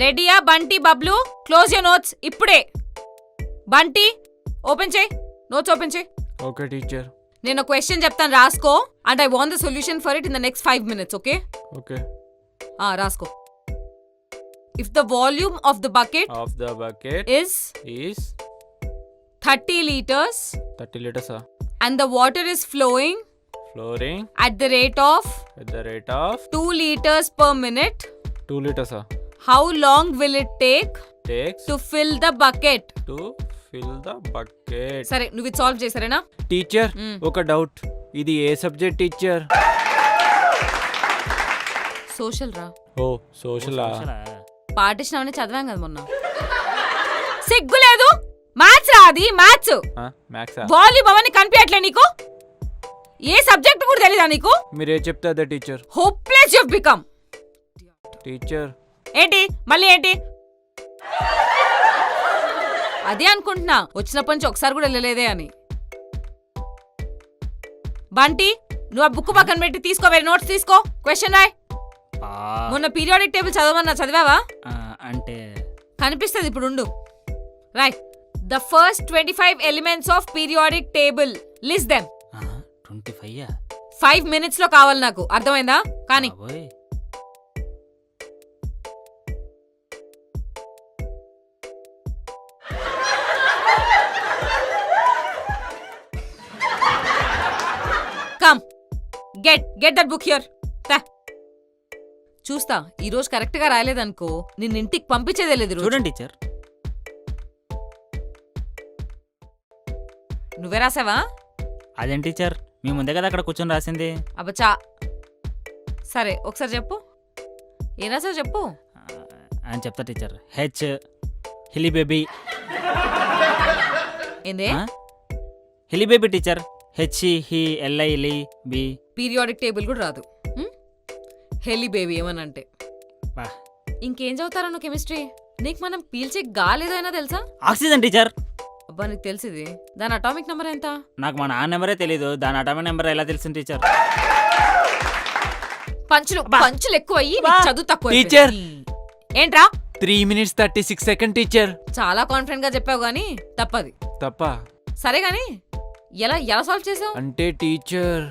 రెడీయా Bunty Bablu? Close your notes ఇప్పుడే. Bunty open చేయి, నోట్స్ ఓపెన్ చేయి. Okay teacher. నేను క్వశ్చన్ చెప్తాను రాసుకో, and I want the solution for it in the next 5 minutes, okay? Okay. రాసుకో. If the volume of the bucket is 30 liters 30 liters and the water is flowing at the rate of 2 liters per minute, 2 liters how long will it take takes to fill the bucket? సరే నువ్వు ఇది solve చేసారేనా? Teacher ఒక doubt, ఇది ఏ subject teacher? Social రా. ఓ social. Partition అవన్నీ చదివాం కదా మొన్న. సిగ్గు లేదు, మ్యాథ్స్ రా అది, మ్యాథ్స్. వాల్యూమ్ అవన్నీ కనిపించట్లే నీకు? ఏ సబ్జెక్ట్ కూడా తెలీదా నీకు? మీరే చెప్తే అదే teacher. Hopeless you have become. Teacher ఏంటి మళ్ళీ ఏంటి? అదే అనుకుంటున్నా, వచ్చినప్పటి నుంచి ఒకసారి కూడా వెళ్ళలేదే అని. బంటి నువ్వు ఆ బుక్ పక్కన పెట్టి తీసుకో, వేరే నోట్స్ తీసుకో, క్వశ్చన్ రాయ్. మొన్న పీరియాడిక్ టేబుల్ చదవమన్నా చదివావా? అంటే కనిపిస్తుంది ఇప్పుడు, ఉండు రాయ్. The first 25 elements of periodic table, list them. 25 5 minutes లో కావాలి నాకు, అర్థమైందా? కానీ come get that book here. చూస్తా, ఈ రోజు కరెక్ట్ గా రాయలేదనుకో నిన్ను ఇంటికి పంపించేదే లేదు. చూడండి టీచర్. నువ్వే రాసావా? అదేం టీచర్, మీ ముందే కదా అక్కడ కూర్చొని రాసింది. అబ్బచా, సరే ఒకసారి చెప్పు, ఏం రాసావు చెప్పు. అని చెప్తా టీచర్. హెచ్ హిలీ బేబీ. ఏందే? హిలీ బేబీ teacher. HELI B. Periodic table కూడా రాదు. హెలి బేబీ ఏమనంటే. ఇంకేం చదువుతారా నువ్వు కెమిస్ట్రీ? నీకు మనం పీల్చే గాలి ఏదైనా తెలుసా? Oxygen teacher. అబ్బా నీకు తెలిసింది, దాని అటామిక్ నెంబర్ ఎంత? నాకు మా నాన్న నెంబరే తెలీదు, దాని అటామిక్ నెంబర్ ఎలా తెలిసింది టీచర్? పంచులు ఎక్కువ అయ్యి చదువు తక్కువ. టీచర్ ఏంట్రా? 3 minutes 36 seconds టీచర్. చాలా కాన్ఫిడెంట్ గా చెప్పావు గానీ తప్పది. తప్ప? సరే గానీ ఎలా సాల్వ్ చేసావు? అంటే టీచర్